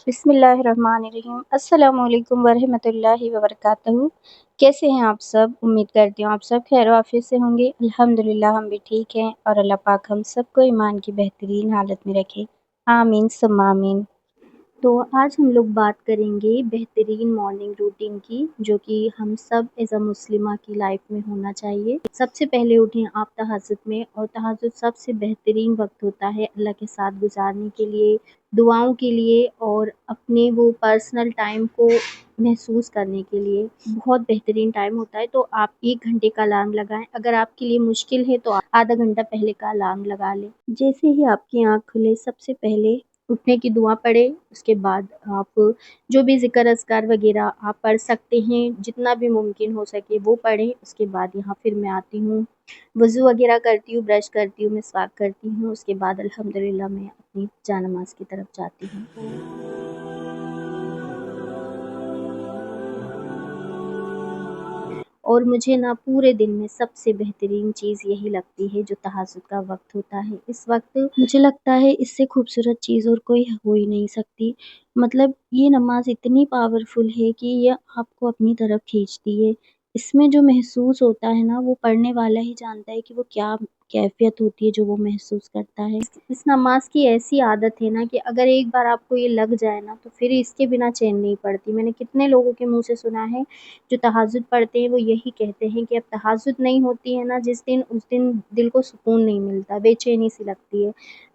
बिस्मिल्लाहिर्रहमानिर्रहीम। अस्सलामु अलैकुम वरहमतुल्लाहि वबरकातुहू। कैसे हैं आप सब? उम्मीद करती हूँ आप सब खैर आफियत से होंगे। अल्हम्दुलिल्लाह हम भी ठीक हैं और अल्लाह पाक हम सबको ईमान की बेहतरीन हालत में रखे। आमीन सुम्मा आमीन। तो आज हम लोग बात करेंगे बेहतरीन मॉर्निंग रूटीन की, जो कि हम सब एज अ मुस्लिमा की लाइफ में होना चाहिए। सबसे पहले उठें आप तहज्जुद में, और तहज्जुद सबसे बेहतरीन वक्त होता है अल्लाह के साथ गुजारने के लिए, दुआओं के लिए और अपने वो पर्सनल टाइम को महसूस करने के लिए। बहुत बेहतरीन टाइम होता है। तो आप 1 घंटे का अलार्म लगाएं। अगर आपके लिए मुश्किल है तो आधा घंटा पहले का अलार्म लगा लें। जैसे ही आपकी आँख खुले सबसे पहले उठने की दुआ पढ़ें। उसके बाद आप जो भी ज़िक्र अज़कार वगैरह आप पढ़ सकते हैं, जितना भी मुमकिन हो सके वो पढ़ें। उसके बाद यहाँ फिर मैं आती हूँ, वज़ू वगैरह करती हूँ, ब्रश करती हूँ, मिसवाक करती हूँ। उसके बाद अल्हम्दुलिल्लाह मैं अपनी जानमाज़ की तरफ जाती हूँ। और मुझे ना पूरे दिन में सबसे बेहतरीन चीज़ यही लगती है जो तहज्जुद का वक्त होता है। इस वक्त मुझे लगता है इससे खूबसूरत चीज़ और कोई हो ही नहीं सकती। मतलब ये नमाज इतनी पावरफुल है कि ये आपको अपनी तरफ खींचती है। इसमें जो महसूस होता है ना, वो पढ़ने वाला ही जानता है कि वो क्या कैफियत होती है जो वो महसूस करता है। इस नमाज की ऐसी आदत है ना कि अगर एक बार आपको ये लग जाए ना तो फिर इसके बिना चैन नहीं पड़ती। मैंने कितने लोगों के मुँह से सुना है जो तहज्जुद पढ़ते हैं, वो यही कहते हैं कि अब तहज्जुद नहीं होती है ना जिस दिन, उस दिन दिल को सुकून नहीं मिलता, बेचैनी सी लगती है।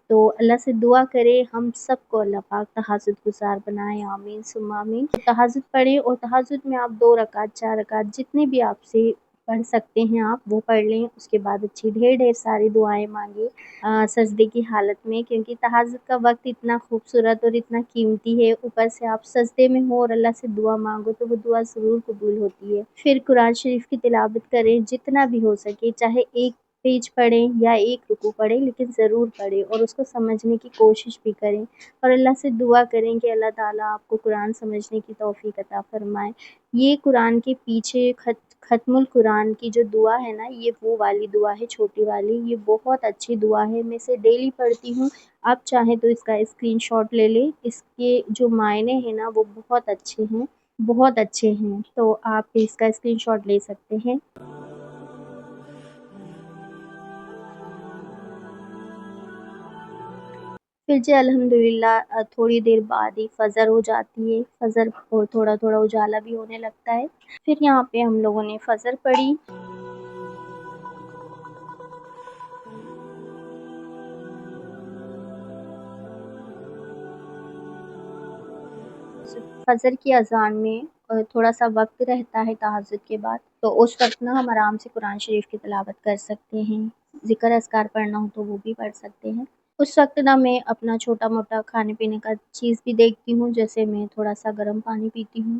तो अल्लाह से दुआ करें हम सबको अल्लाह पाक तहज्जुद गुज़ार बनाए। आमीन सुम्मा आमीन। तहज्जुद पढ़ें, और तहज्जुद में आप 2 रकात 4 रकात जितनी भी आपसे पढ़ सकते हैं आप वो पढ़ लें। उसके बाद अच्छी ढेर सारी दुआएँ माँगे सजदे की हालत में, क्योंकि तहज्जुद का वक्त इतना खूबसूरत और इतना कीमती है। ऊपर से आप सजदे में हो और अल्लाह से दुआ मांगो तो वो दुआ ज़रूर कबूल होती है। फिर कुरान शरीफ की तिलावत करें जितना भी हो सके, चाहे 1 पेज पढ़ें या 1 रुकू पढ़ें, लेकिन ज़रूर पढ़ें और उसको समझने की कोशिश भी करें। और अल्लाह से दुआ करें कि अल्लाह ताला आपको कुरान समझने की तौफ़ीक अता फ़रमाए। ये कुरान के पीछे ख़त्मुल कुरान की जो दुआ है ना, ये वो वाली दुआ है छोटी वाली। ये बहुत अच्छी दुआ है, मैं इसे डेली पढ़ती हूँ। आप चाहें तो इसका स्क्रीनशॉट ले लें। इसके जो मायने हैं ना वो बहुत अच्छे हैं, बहुत अच्छे हैं। तो आप इसका स्क्रीनशॉट ले सकते हैं। फिर जी अल्हम्दुलिल्लाह थोड़ी देर बाद ही फ़जर हो जाती है। फ़जर और थोड़ा-थोड़ा उजाला भी होने लगता है। फिर यहाँ पे हम लोगों ने फ़जर पढ़ी। फ़जर की अज़ान में थोड़ा-सा वक़्त रहता है तहज्जुद के बाद, तो उस वक़्त ना हम आराम से कुरान शरीफ की तिलावत कर सकते हैं। ज़िक्र अज़कार पढ़ना हो तो वो भी पढ़ सकते हैं। उस वक़्त ना मैं अपना छोटा-मोटा खाने-पीने का चीज़ भी देखती हूँ, जैसे मैं थोड़ा-सा गर्म पानी पीती हूँ,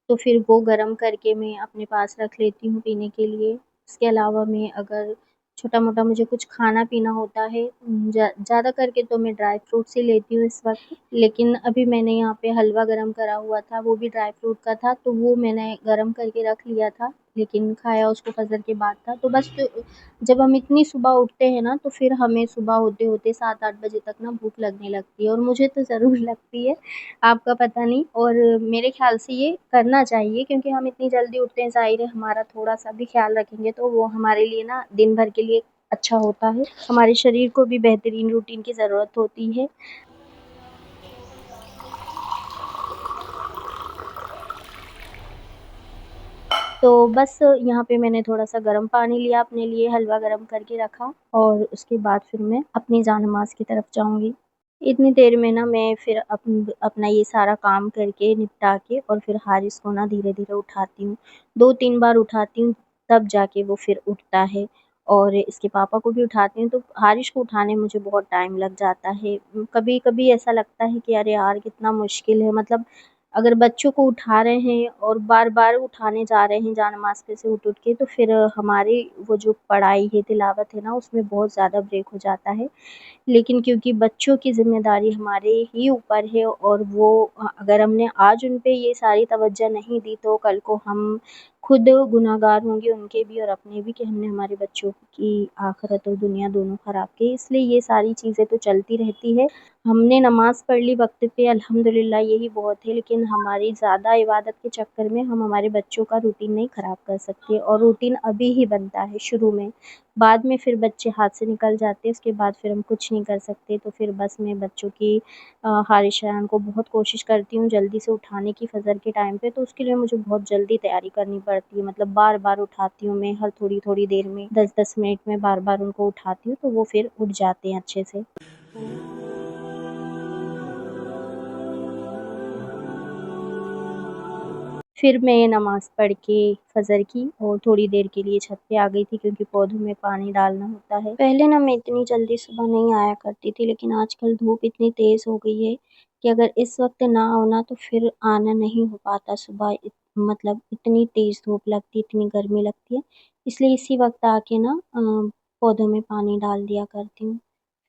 तो फिर वो गर्म करके मैं अपने पास रख लेती हूँ पीने के लिए। इसके अलावा मैं अगर छोटा-मोटा मुझे कुछ खाना-पीना होता है, ज़्यादा करके तो मैं ड्राई फ्रूट्स ही लेती हूँ इस वक़्त। लेकिन अभी मैंने यहाँ पे हलवा गरम करा हुआ था, वो भी ड्राई फ्रूट का था, तो वो मैंने गरम करके रख लिया था, लेकिन खाया उसको फ़जर के बाद था। तो बस जब हम इतनी सुबह उठते हैं ना, तो फिर हमें सुबह होते-होते 7-8 बजे तक ना भूख लगने लगती है, और मुझे तो ज़रूर लगती है, आपका पता नहीं। और मेरे ख़्याल से ये करना चाहिए, क्योंकि हम इतनी जल्दी उठते हैं, ज़ाहिर है हमारा थोड़ा-सा भी ख़्याल रखेंगे तो वो हमारे लिए ना दिन भर के लिए अच्छा होता है। हमारे शरीर को भी बेहतरीन रूटीन की ज़रूरत होती है। तो बस यहाँ पे मैंने थोड़ा-सा गर्म पानी लिया अपने लिए, हलवा गरम करके रखा, और उसके बाद फिर मैं अपनी जान-नमाज़ की तरफ जाऊँगी। इतनी देर में ना मैं फिर अपना ये सारा काम करके निपटा के और फिर हारिस को ना धीरे-धीरे उठाती हूँ। 2-3 बार उठाती हूँ, तब जाके वो फिर उठता है, और इसके पापा को भी उठाती हूँ, तो हारिस को उठाने में मुझे बहुत टाइम लग जाता है। कभी-कभी ऐसा लगता है कि अरे यार! कितना मुश्किल है, मतलब अगर बच्चों को उठा रहे हैं और बार-बार उठाने जा रहे हैं जान-नमाज़ पे से उठ-उठ के, तो फिर हमारी वो जो पढ़ाई है, तिलावत है ना, उसमें बहुत ज़्यादा ब्रेक हो जाता है। लेकिन क्योंकि बच्चों की ज़िम्मेदारी हमारे ही ऊपर है, और वो अगर हमने आज उन पे ये सारी तवज्जो नहीं दी तो कल को हम खुद गुनहगार होंगे उनके भी और अपने भी, कि हमने हमारे बच्चों की आखिरत और दुनिया दोनों ख़राब की। इसलिए ये सारी चीज़ें तो चलती रहती है। हमने नमाज़ पढ़ ली वक्त पे, अल्हम्दुलिल्लाह, यही बहुत है, लेकिन हमारी ज़्यादा इबादत के चक्कर में हम हमारे बच्चों का रूटीन नहीं ख़राब कर सकते। और रूटीन अभी ही बनता है शुरू में, बाद में फिर बच्चे हाथ से निकल जाते हैं, उसके बाद फिर हम कुछ नहीं कर सकते। तो फिर बस मैं बच्चों की हारिस शायान को बहुत कोशिश करती हूँ जल्दी से उठाने की फ़जर के टाइम पे, तो उसके लिए मुझे बहुत जल्दी तैयारी करनी पड़ती है। मतलब बार-बार उठाती हूँ मैं, हर थोड़ी-थोड़ी देर में 10-10 मिनट में बार-बार उनको उठाती हूँ, तो वो फिर उठ जाते हैं अच्छे से। फिर मैं नमाज़ पढ़ के फ़जर की और थोड़ी देर के लिए छत पे आ गई थी, क्योंकि पौधों में पानी डालना होता है। पहले ना मैं इतनी जल्दी सुबह नहीं आया करती थी, लेकिन आजकल धूप इतनी तेज़ हो गई है कि अगर इस वक्त ना आओ ना तो फिर आना नहीं हो पाता सुबह। मतलब इतनी तेज़ धूप लगती है, इतनी गर्मी लगती है, इसलिए इसी वक्त आके ना पौधों में पानी डाल दिया करती हूँ।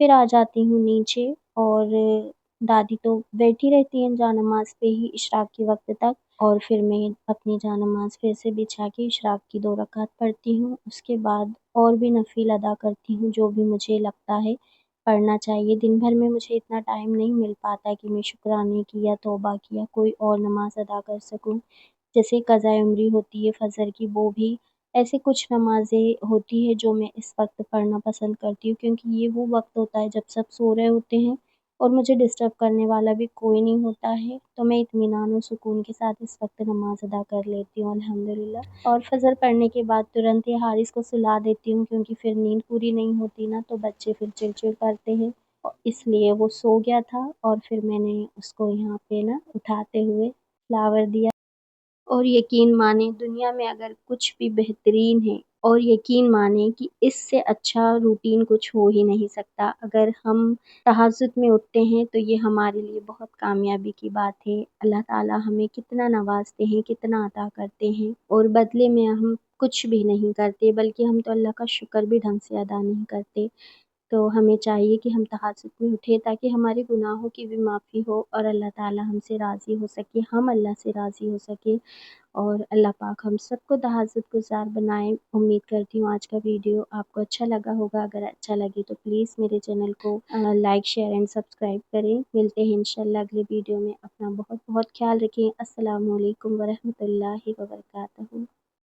फिर आ जाती हूँ नीचे, और दादी तो बैठी रहती हैं जानमाज़ पे ही इशराक के वक्त तक, और फिर मैं अपनी जानमाज़ फिर से बिछा के इशराक की 2 रकात पढ़ती हूँ। उसके बाद और भी नफ़िल अदा करती हूँ, जो भी मुझे लगता है पढ़ना चाहिए। दिन भर में मुझे इतना टाइम नहीं मिल पाता कि मैं शुक्राने की या तौबा की या कोई और नमाज़ अदा कर सकूँ। जैसे क़ज़ा उम्री होती है फ़जर की, वो भी। ऐसे कुछ नमाज़ें होती हैं जो मैं इस वक्त पढ़ना पसंद करती हूँ, क्योंकि ये वो वक्त होता है जब सब सो रहे होते हैं और मुझे डिस्टर्ब करने वाला भी कोई नहीं होता है, तो मैं इत्मीनान और सुकून के साथ इस वक्त नमाज़ अदा कर लेती हूँ अल्हम्दुलिल्लाह। और फ़जर पढ़ने के बाद तुरंत ही हारिस को सुला देती हूँ, क्योंकि फिर नींद पूरी नहीं होती ना तो बच्चे फिर चिड़-चिड़ करते हैं, और इसलिए वो सो गया था, और फिर मैंने उसको यहाँ पे ना उठाते हुए फ्लावर दिया। और यकीन माने दुनिया में अगर कुछ भी बेहतरीन है, और यकीन माने कि इससे अच्छा रूटीन कुछ हो ही नहीं सकता। अगर हम तहज्जुद में उठते हैं तो ये हमारे लिए बहुत कामयाबी की बात है। अल्लाह ताला हमें कितना नवाज़ते हैं, कितना अता करते हैं, और बदले में हम कुछ भी नहीं करते, बल्कि हम तो अल्लाह का शुक्र भी ढंग से अदा नहीं करते। तो हमें चाहिए कि हम तहज्जुद में उठें, ताकि हमारे गुनाहों की भी माफ़ी हो और अल्लाह ताला हमसे राज़ी हो सके, हम अल्लाह से राज़ी हो सकें, और अल्लाह पाक हम सबको तहज्जुद गुज़ार बनाए। उम्मीद करती हूँ आज का वीडियो आपको अच्छा लगा होगा। अगर अच्छा लगे तो प्लीज़ मेरे चैनल को लाइक, शेयर एंड सब्सक्राइब करें। मिलते हैं इंशाल्लाह अगले वीडियो में। अपना बहुत बहुत ख़्याल रखें। अस्सलामु अलैकुम व रहमतुल्लाहि व बरकातहू।